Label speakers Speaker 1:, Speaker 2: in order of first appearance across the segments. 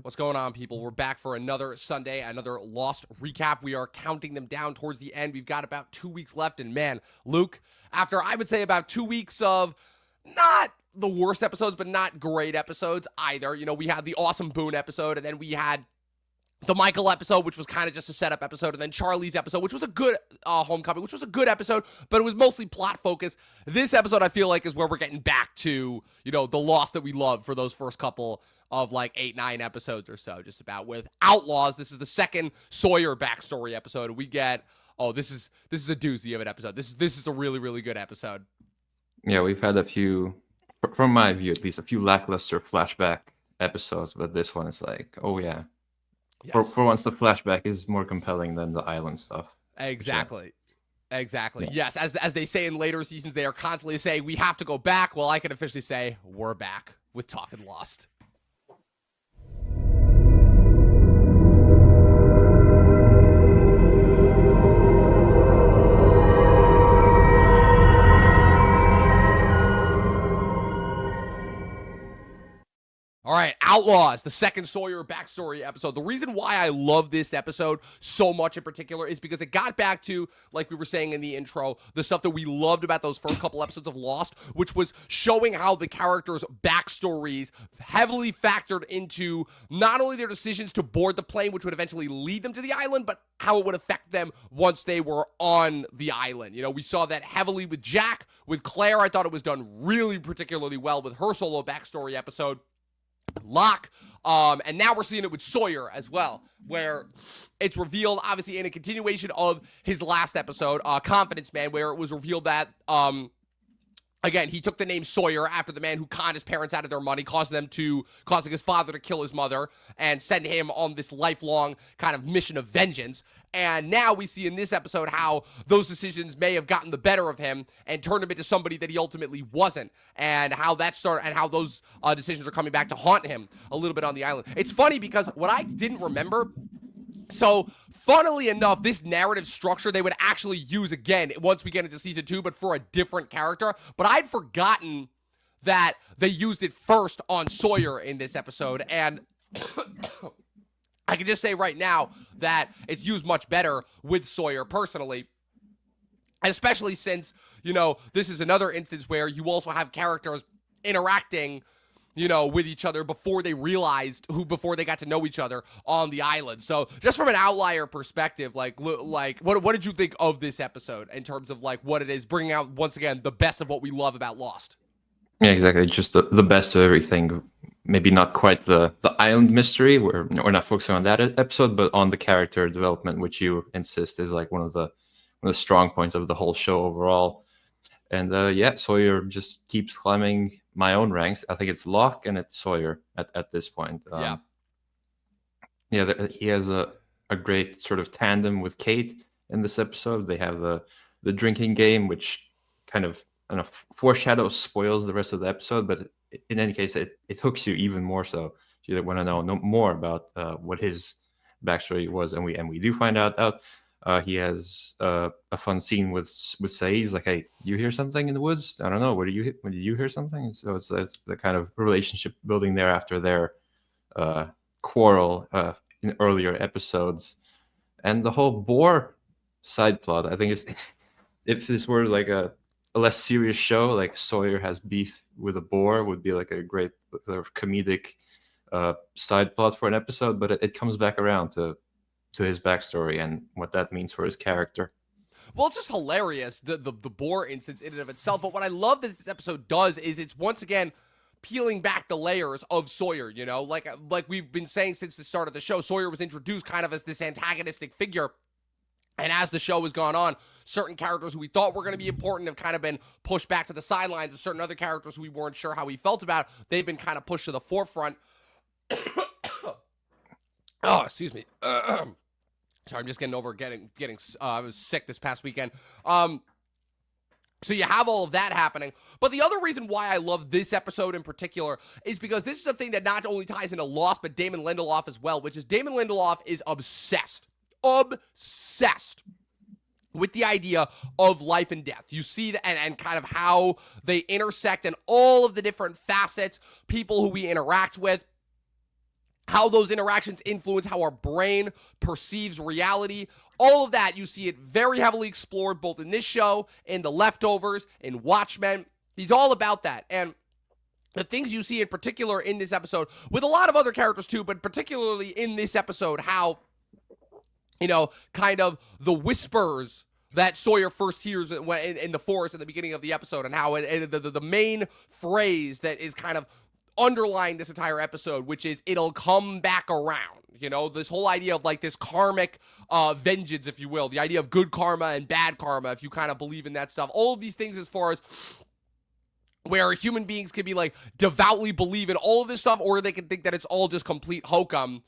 Speaker 1: What's going on, people? We're back for another Sunday, another Lost recap. We are counting them down towards the end. We've got about 2 weeks left, and man, Luke, after I would say about 2 weeks of not the worst episodes, but not great episodes either. You know, we had the awesome Boone episode, and then we had the Michael episode, which was kind of just a setup episode, and then Charlie's episode, which was a good homecoming, which was a good episode, but it was mostly plot focused. This episode, I feel like, is where we're getting back to, you know, the Lost that we loved for those first couple of like 8-9 episodes or so, just about with Outlaws. This is the second Sawyer backstory episode. We get, this is a doozy of an episode. This is a really, really good episode.
Speaker 2: Yeah, we've had a few, from my view at least, a few lackluster flashback episodes, but this one is like, oh yeah. Yes. For once, the flashback is more compelling than the island stuff.
Speaker 1: Exactly. Sure. Exactly. Yeah. Yes, as they say in later seasons, they are constantly saying, we have to go back. Well, I can officially say, we're back with Talkin Lost. All right, Outlaws, the second Sawyer backstory episode. The reason why I love this episode so much in particular is because it got back to, like we were saying in the intro, the stuff that we loved about those first couple episodes of Lost, which was showing how the characters' backstories heavily factored into not only their decisions to board the plane, which would eventually lead them to the island, but how it would affect them once they were on the island. You know, we saw that heavily with Jack, with Claire. I thought it was done really particularly well with her solo backstory episode. Locke, and now we're seeing it with Sawyer as well, where it's revealed, obviously, in a continuation of his last episode, Confidence Man, where it was revealed that, again, he took the name Sawyer after the man who conned his parents out of their money, causing his father to kill his mother, and send him on this lifelong kind of mission of vengeance. And now we see in this episode how those decisions may have gotten the better of him and turned him into somebody that he ultimately wasn't, and how that started, and how those decisions are coming back to haunt him a little bit on the island. It's funny because what I didn't remember. So, funnily enough, this narrative structure they would actually use again once we get into season 2, but for a different character. But I'd forgotten that they used it first on Sawyer in this episode, and I can just say right now that it's used much better with Sawyer personally, especially since, you know, this is another instance where you also have characters interacting, you know, with each other before they got to know each other on the island. So just from an outlier perspective, like what did you think of this episode in terms of like what it is, bringing out once again the best of what we love about Lost?
Speaker 2: Yeah, exactly. Just the best of everything. Maybe not quite the island mystery. We're not focusing on that episode, but on the character development, which you insist is like one of the strong points of the whole show overall. And Sawyer just keeps climbing my own ranks. I think it's Locke and it's Sawyer at this point. He has a great sort of tandem with Kate in this episode. They have the drinking game, which kind of foreshadows, spoils the rest of the episode, but in any case, it hooks you even more so. You want to know more about what his backstory was, and we do find out. He has a fun scene with Saeed. He's like, "Hey, you hear something in the woods? I don't know. Did you hear something?" So it's the kind of relationship building there after their quarrel in earlier episodes, and the whole boar side plot. I think it's if this were like a less serious show, like Sawyer has beef with a boar, would be like a great sort of comedic side plot for an episode. But it comes back around to his backstory and what that means for his character.
Speaker 1: Well, it's just hilarious, the boar instance in and of itself. But what I love that this episode does is it's once again peeling back the layers of Sawyer, you know? Like we've been saying since the start of the show, Sawyer was introduced kind of as this antagonistic figure. And as the show has gone on, certain characters who we thought were going to be important have kind of been pushed back to the sidelines, and certain other characters who we weren't sure how we felt about, they've been kind of pushed to the forefront. Oh, excuse me. Sorry, I'm just getting over getting. I was sick this past weekend. So you have all of that happening. But the other reason why I love this episode in particular is because this is a thing that not only ties into Lost, but Damon Lindelof as well, which is Damon Lindelof is obsessed with the idea of life and death. You see that, and kind of how they intersect and all of the different facets, people who we interact with. how those interactions influence how our brain perceives reality. All of that, you see it very heavily explored both in this show, in The Leftovers, in Watchmen. He's all about that. And the things you see in particular in this episode, with a lot of other characters too, but particularly in this episode, how, kind of the whispers that Sawyer first hears in the forest in the beginning of the episode, and how the main phrase that is kind of underlying this entire episode, which is "it'll come back around." This whole idea of like this karmic vengeance, if you will, the idea of good karma and bad karma, if you kind of believe in that stuff. All of these things as far as where human beings can be like devoutly believe in all of this stuff, or they can think that it's all just complete hokum.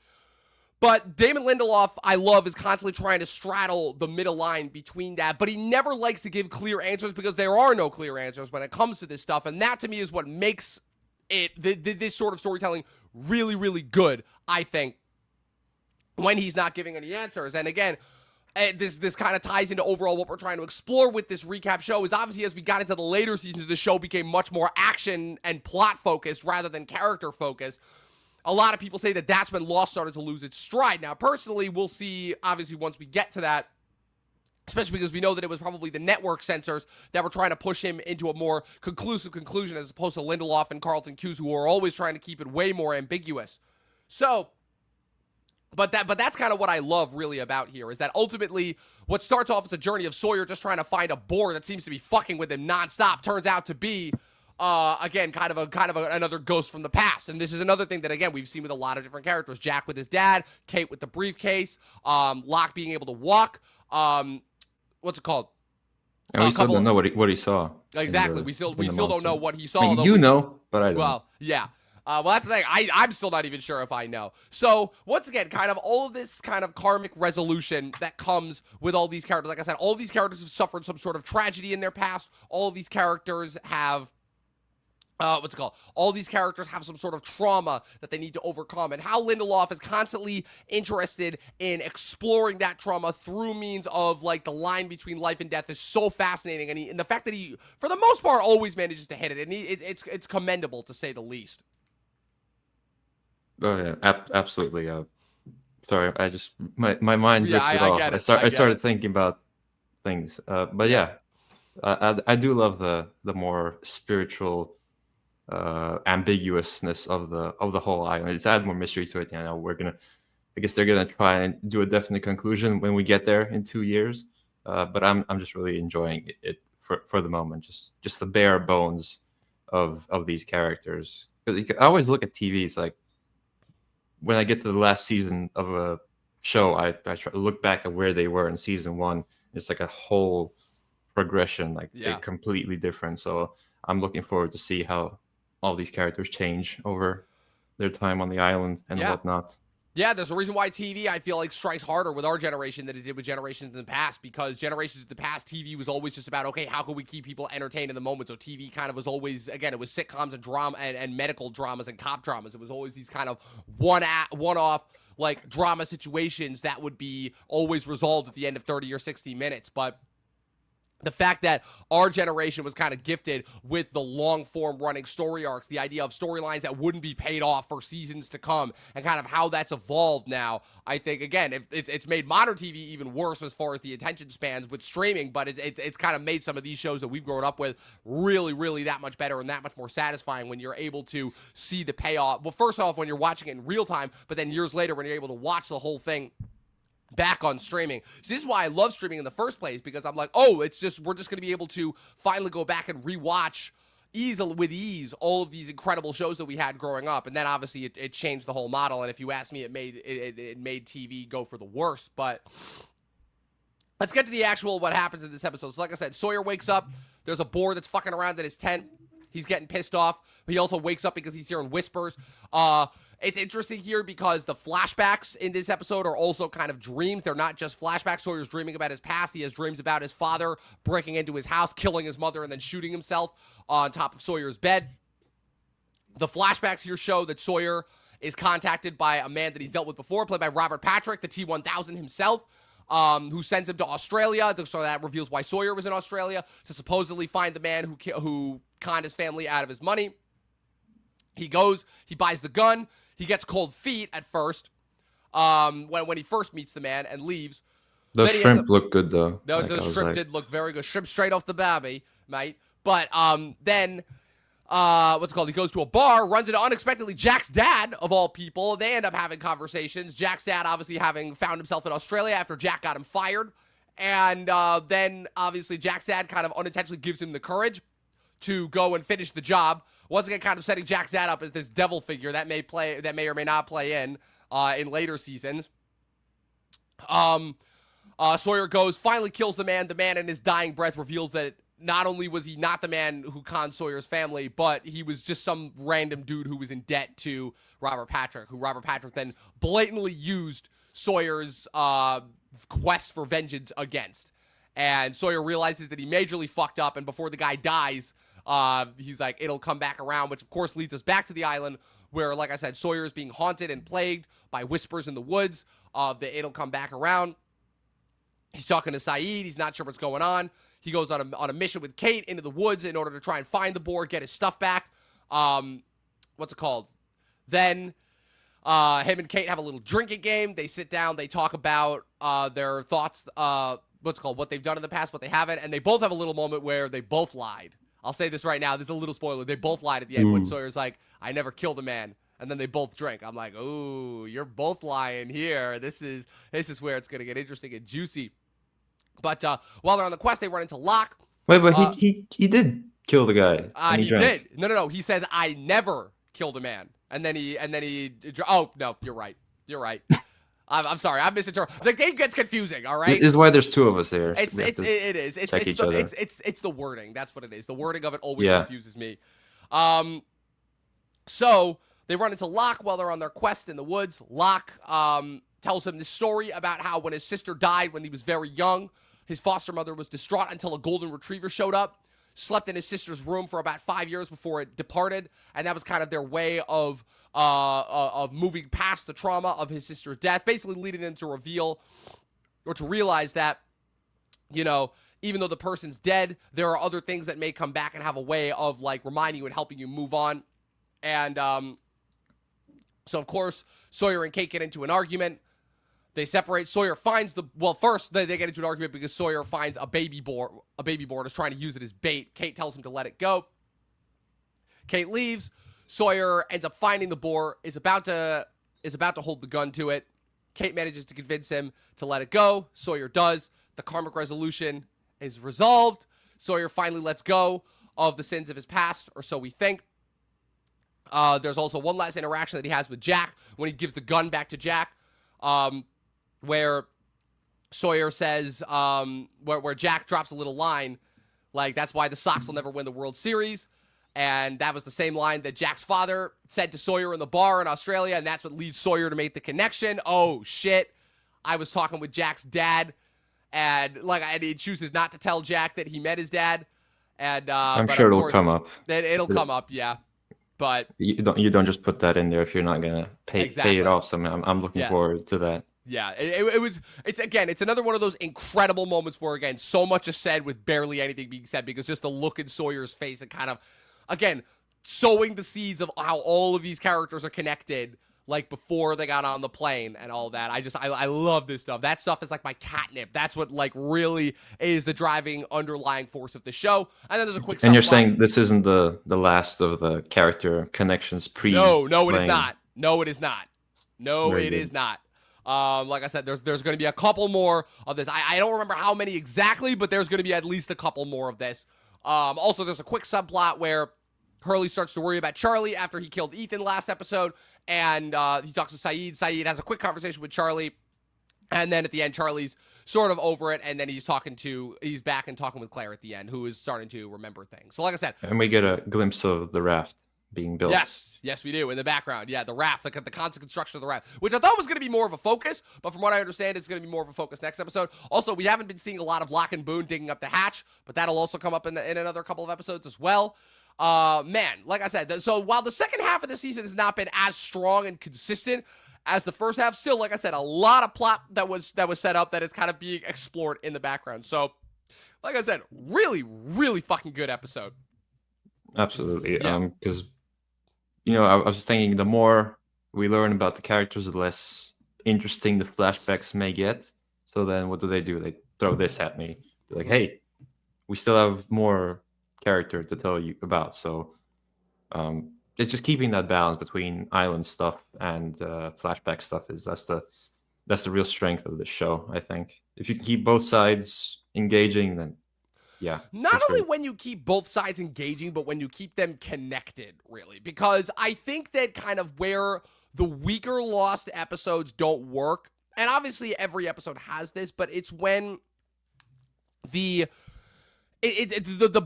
Speaker 1: But Damon Lindelof, I love, is constantly trying to straddle the middle line between that, but he never likes to give clear answers because there are no clear answers when it comes to this stuff, and that to me is what makes this sort of storytelling really, really good, I think, when he's not giving any answers. And again, this kind of ties into overall what we're trying to explore with this recap show, is obviously as we got into the later seasons, the show became much more action and plot focused rather than character focused. A lot of people say that that's when Lost started to lose its stride. Now, personally, we'll see, obviously, once we get to that, especially because we know that it was probably the network censors that were trying to push him into a more conclusive conclusion, as opposed to Lindelof and Carlton Cuse, who are always trying to keep it way more ambiguous. So, but that's kind of what I love really about here, is that ultimately what starts off as a journey of Sawyer just trying to find a boar that seems to be fucking with him nonstop turns out to be again, kind of another ghost from the past. And this is another thing that, again, we've seen with a lot of different characters. Jack with his dad, Kate with the briefcase, Locke being able to walk. What's it called?
Speaker 2: And we still don't know what he saw.
Speaker 1: Exactly. We still don't know what he saw.
Speaker 2: I mean, but I don't.
Speaker 1: Well, yeah. Well, that's the thing. I'm still not even sure if I know. So, once again, kind of all of this kind of karmic resolution that comes with all these characters. Like I said, all these characters have suffered some sort of tragedy in their past. All of these characters have all these characters have some sort of trauma that they need to overcome, and how Lindelof is constantly interested in exploring that trauma through means of like the line between life and death is so fascinating, and the fact that he, for the most part, always manages to hit it, and it's commendable to say the least.
Speaker 2: Oh yeah, absolutely. Sorry, I just my mind drifted off. I started thinking about things, but yeah, I do love the more spiritual ambiguousness of the whole island. It's added more mystery to it. I guess they're gonna try and do a definite conclusion when we get there in 2 years. But I'm just really enjoying it for the moment. Just the bare bones of these characters. Because I always look at TV. It's like when I get to the last season of a show, I try to look back at where they were in season 1. It's like a whole progression, they're completely different. So I'm looking forward to see how all these characters change over their time on the island and whatnot.
Speaker 1: Yeah, there's a reason why TV, I feel like, strikes harder with our generation than it did with generations in the past, because generations in the past, TV was always just about, okay, how can we keep people entertained in the moment? So TV kind of was always, again, it was sitcoms and drama and medical dramas and cop dramas. It was always these kind of one-off, like, drama situations that would be always resolved at the end of 30 or 60 minutes. But the fact that our generation was kind of gifted with the long-form running story arcs, the idea of storylines that wouldn't be paid off for seasons to come, and kind of how that's evolved now, I think, again, it's made modern TV even worse as far as the attention spans with streaming, but it's kind of made some of these shows that we've grown up with really, really that much better and that much more satisfying when you're able to see the payoff. Well, first off, when you're watching it in real time, but then years later when you're able to watch the whole thing back on streaming. So this is why I love streaming in the first place, because I'm like, oh, we're just going to be able to finally go back and rewatch with ease all of these incredible shows that we had growing up. And then obviously it changed the whole model. And if you ask me, it made TV go for the worst. But let's get to the actual what happens in this episode. So like I said, Sawyer wakes up. There's a boar that's fucking around in his tent. He's getting pissed off. But he also wakes up because he's hearing whispers. It's interesting here because the flashbacks in this episode are also kind of dreams. They're not just flashbacks. Sawyer's dreaming about his past. He has dreams about his father breaking into his house, killing his mother, and then shooting himself on top of Sawyer's bed. The flashbacks here show that Sawyer is contacted by a man that he's dealt with before, played by Robert Patrick, the T-1000 himself, who sends him to Australia. So that reveals why Sawyer was in Australia, to supposedly find the man who conned his family out of his money. He goes, he buys the gun. He gets cold feet at first when he first meets the man and leaves.
Speaker 2: Those
Speaker 1: Then
Speaker 2: shrimp look good though.
Speaker 1: Those shrimp did look very good. Shrimp straight off the babby, mate. But then what's it called? He goes to a bar, runs into unexpectedly Jack's dad, of all people. They end up having conversations. Jack's dad obviously having found himself in Australia after Jack got him fired. And then obviously Jack's dad kind of unintentionally gives him the courage to go and finish the job. Once again, kind of setting Jack's dad up as this devil figure that may or may not play in later seasons. Sawyer goes, finally kills the man. The man in his dying breath reveals that not only was he not the man who conned Sawyer's family, but he was just some random dude who was in debt to Robert Patrick, who Robert Patrick then blatantly used Sawyer's quest for vengeance against. And Sawyer realizes that he majorly fucked up, and before the guy dies, he's like, it'll come back around, which of course leads us back to the island where, like I said, Sawyer is being haunted and plagued by whispers in the woods of the it'll come back around. He's talking to Sayid. He's not sure what's going on. He goes on a mission with Kate into the woods in order to try and find the boar, get his stuff back. What's it called? Then him and Kate have a little drinking game. They sit down. They talk about their thoughts, what they've done in the past, what they haven't. And they both have a little moment where they both lied. I'll say this right now. This is a little spoiler. They both lied at the end when Sawyer's like, I never killed a man. And then they both drink. I'm like, ooh, you're both lying here. This is where it's going to get interesting and juicy. But while they're on the quest, they run into Locke.
Speaker 2: Wait, but he did kill the guy.
Speaker 1: He did. No. He said, I never killed a man. And then he. Oh no, you're right. I'm sorry. I'm misinterpreting. The game gets confusing. All right.
Speaker 2: This is why there's two of us here.
Speaker 1: It is. It's the wording. That's what it is. The wording of it always confuses me. So they run into Locke while they're on their quest in the woods. Locke tells him this story about how when his sister died when he was very young, his foster mother was distraught until a golden retriever showed up, slept in his sister's room for about 5 years before it departed, and that was kind of their way of moving past the trauma of his sister's death, basically leading them to reveal or to realize that, you know, even though the person's dead, there are other things that may come back and have a way of like reminding you and helping you move on. And so of course Sawyer and Kate get into an argument. They separate. Sawyer finds first they get into an argument because Sawyer finds a baby boar and is trying to use it as bait. Kate tells him to let it go. Kate leaves. Sawyer ends up finding the boar, is about to hold the gun to it. Kate manages to convince him to let it go. Sawyer does. The karmic resolution is resolved. Sawyer finally lets go of the sins of his past, or so we think. There's also one last interaction that he has with Jack when he gives the gun back to Jack, where Sawyer says, where Jack drops a little line, like, that's why the Sox will never win the World Series. And that was the same line that Jack's father said to Sawyer in the bar in Australia, and that's what leads Sawyer to make the connection. Oh, shit. I was talking with Jack's dad, and he chooses not to tell Jack that he met his dad. And
Speaker 2: I'm sure it'll come up.
Speaker 1: It'll come up, yeah. But
Speaker 2: you don't just put that in there if you're not gonna pay it off. So I'm looking forward to that.
Speaker 1: Yeah, it's another one of those incredible moments where, again, so much is said with barely anything being said, because just the look in Sawyer's face and kind of, again, sowing the seeds of how all of these characters are connected, like before they got on the plane and all that. I love this stuff. That stuff is like my catnip. That's what like really is the driving underlying force of the show. And then there's a quick.
Speaker 2: And you're saying this isn't the last of the character connections pre?
Speaker 1: No, it is not. No, it is not. No, it is not. Like I said, there's going to be a couple more of this. I don't remember how many exactly, but there's going to be at least a couple more of this. Also, there's a quick subplot where Hurley starts to worry about Charlie after he killed Ethan last episode, and he talks to Sayid. Sayid has a quick conversation with Charlie, and then at the end, Charlie's sort of over it, and then he's back and talking with Claire at the end, who is starting to remember things. So like I said.
Speaker 2: And we get a glimpse of the raft being built.
Speaker 1: Yes, we do, in the background. Yeah, the raft, the constant construction of the raft, which I thought was going to be more of a focus, but from what I understand, it's going to be more of a focus next episode. Also, we haven't been seeing a lot of Locke and Boone digging up the hatch, but that'll also come up in another couple of episodes as well. Man, like I said, so while the second half of the season has not been as strong and consistent as the first half, still, like I said, a lot of plot that was set up that is kind of being explored in the background. So, like I said, really, really fucking good episode.
Speaker 2: Absolutely. Because, I was thinking the more we learn about the characters, the less interesting the flashbacks may get. So then what do? They throw this at me. They're like, hey, we still have more character to tell you about. So it's just keeping that balance between island stuff and flashback stuff is that's the real strength of the show, I think. If you can keep both sides engaging, then yeah.
Speaker 1: Not only when you keep both sides engaging, but when you keep them connected, really. Because I think that kind of where the weaker Lost episodes don't work, and obviously every episode has this, but it's when the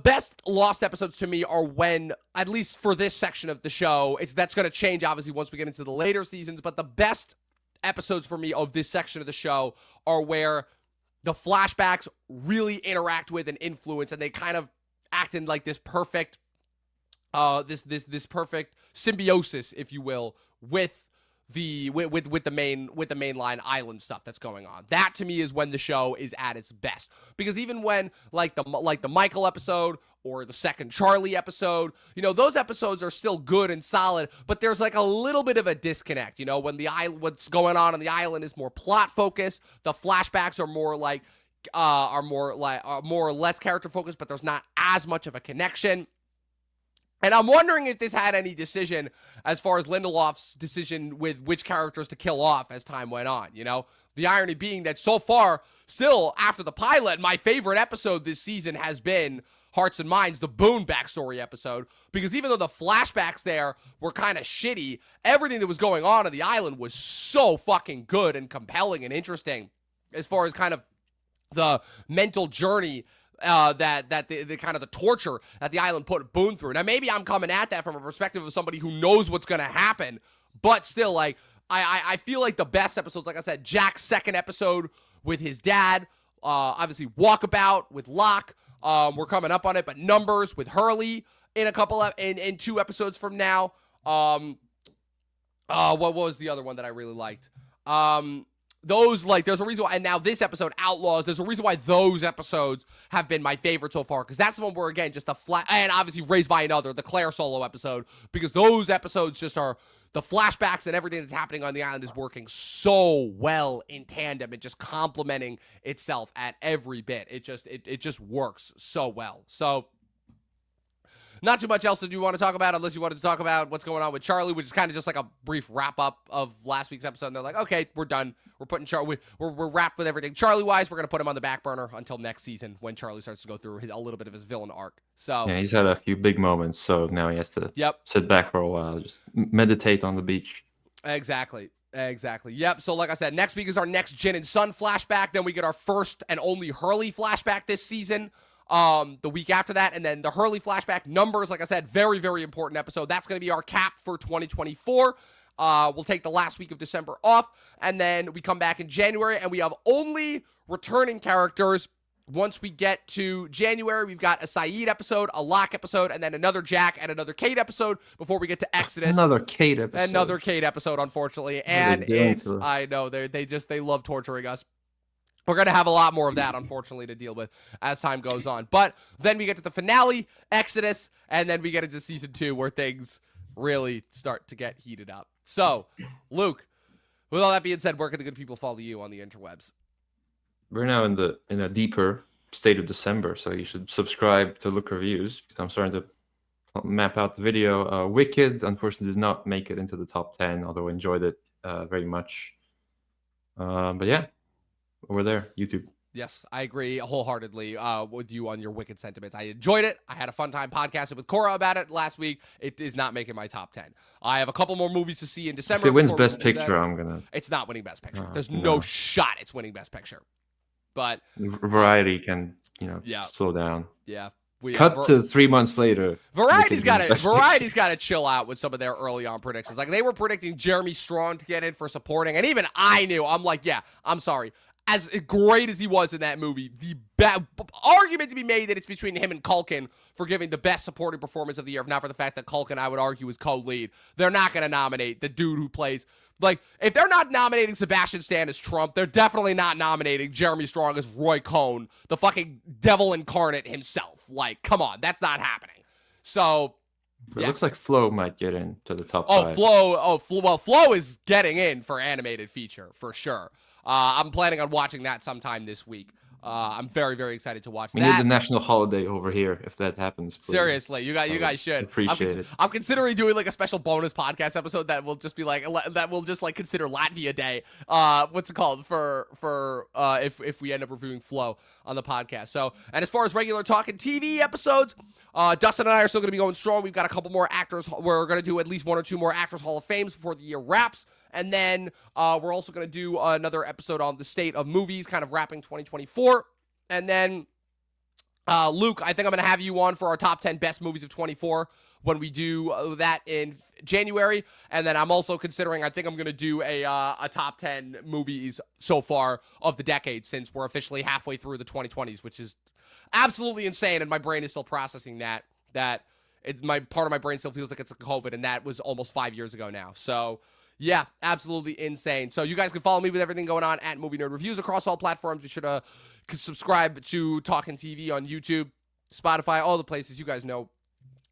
Speaker 1: best Lost episodes to me are when, at least for this section of the show, that's going to change obviously once we get into the later seasons, but the best episodes for me of this section of the show are where the flashbacks really interact with and influence, and they kind of act in like this perfect this perfect symbiosis, if you will, with the mainline island stuff that's going on. That to me is when the show is at its best. Because even when like the Michael episode or the second Charlie episode, those episodes are still good and solid, but there's like a little bit of a disconnect, when what's going on the island is more plot focused, the flashbacks are more or less character focused, but there's not as much of a connection. And I'm wondering if this had any decision as far as Lindelof's decision with which characters to kill off as time went on, The irony being that so far, still, after the pilot, my favorite episode this season has been Hearts and Minds, the Boone backstory episode, because even though the flashbacks there were kind of shitty, everything that was going on the island was so fucking good and compelling and interesting as far as kind of the mental journey that the kind of the torture that the island put Boone through. Now, maybe I'm coming at that from a perspective of somebody who knows what's going to happen, but still, like, I feel like the best episodes, like I said, Jack's second episode with his dad, obviously Walkabout with Locke, we're coming up on it, but Numbers with Hurley in in 2 episodes from now. What was the other one that I really liked? There's a reason why, and now this episode, Outlaws, there's a reason why those episodes have been my favorite so far, because that's the one where, again, just and obviously Raised by Another, the Claire solo episode, because those episodes just are, the flashbacks and everything that's happening on the island is working so well in tandem and just complementing itself at every bit. It just works so well. So, not too much else that you want to talk about, unless you wanted to talk about what's going on with Charlie, which is kind of just like a brief wrap-up of last week's episode. And they're like, okay, we're done. We're putting Charlie, we're wrapped with everything. Charlie-wise, we're going to put him on the back burner until next season when Charlie starts to go through a little bit of his villain arc. So
Speaker 2: yeah, he's had a few big moments, so now he has to sit back for a while, just meditate on the beach.
Speaker 1: Exactly. Yep. So like I said, next week is our next Jin and Sun flashback. Then we get our first and only Hurley flashback this season. The week after that, and then the Hurley flashback. Numbers, like I said, very, very important episode. That's going to be our cap for 2024. We'll take the last week of December off, and then we come back in January, and we have only returning characters. Once we get to January, we've got a Saeed episode, a Locke episode, and then another Jack and another Kate episode before we get to Exodus.
Speaker 2: Another Kate episode,
Speaker 1: unfortunately. And I know, they love torturing us. We're going to have a lot more of that, unfortunately, to deal with as time goes on. But then we get to the finale, Exodus, and then we get into season 2 where things really start to get heated up. So, Luke, with all that being said, where can the good people follow you on the interwebs?
Speaker 2: We're now in a deeper state of December, so you should subscribe to Look Reviews, because I'm starting to map out the video. Wicked, unfortunately, did not make it into the top 10, although I enjoyed it very much. But yeah. Over there, YouTube.
Speaker 1: Yes, I agree wholeheartedly with you on your Wicked sentiments. I enjoyed it. I had a fun time podcasting with Cora about it last week. It is not making my top 10. I have a couple more movies to see in December.
Speaker 2: If it wins Best Picture, I'm going to...
Speaker 1: It's not winning Best Picture. There's no shot it's winning Best Picture. But...
Speaker 2: Variety can, slow down.
Speaker 1: Yeah.
Speaker 2: Cut to 3 months later.
Speaker 1: Variety's got to chill out with some of their early on predictions. Like, they were predicting Jeremy Strong to get in for supporting, and even I knew. I'm like, yeah, I'm sorry. As great as he was in that movie, the argument to be made that it's between him and Culkin for giving the best supporting performance of the year, if not for the fact that Culkin, I would argue, is co-lead. They're not going to nominate the dude who plays... Like, if they're not nominating Sebastian Stan as Trump, they're definitely not nominating Jeremy Strong as Roy Cohn, the fucking devil incarnate himself. Like, come on, that's not happening. So,
Speaker 2: It looks like Flow might get into the top
Speaker 1: Oh,
Speaker 2: 5.
Speaker 1: Flow. Oh, well, Flow is getting in for animated feature for sure. I'm planning on watching that sometime this week. I'm very, very excited to watch
Speaker 2: We
Speaker 1: that.
Speaker 2: need the national holiday over here if that happens. Please.
Speaker 1: Seriously, you guys should.
Speaker 2: Appreciate it.
Speaker 1: I'm considering doing like a special bonus podcast episode that will just be like consider Latvia Day. What's it called for if we end up reviewing Flow on the podcast. So, and as far as regular Talkin TV episodes, Dustin and I are still going to be going strong. We've got a couple more actors. We're going to do at least 1 or 2 more Actors Hall of Fames before the year wraps. And then we're also going to do another episode on the state of movies, kind of wrapping 2024. And then, Luke, I think I'm going to have you on for our top 10 best movies of 24 when we do that in January. And then I'm also considering, I think I'm going to do a top 10 movies so far of the decade, since we're officially halfway through the 2020s, which is absolutely insane. And my brain is still processing that part of my brain still feels like it's a COVID, and that was almost 5 years ago now. So yeah, absolutely insane. So you guys can follow me with everything going on at Movie Nerd Reviews across all platforms. Be sure to subscribe to Talkin TV on YouTube, Spotify, all the places. You guys know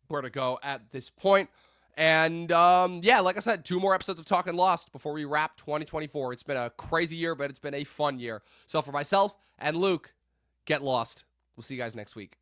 Speaker 1: where to go at this point. And yeah, like I said, 2 more episodes of Talkin Lost before we wrap 2024. It's been a crazy year, but it's been a fun year. So for myself and Luke, get lost. We'll see you guys next week.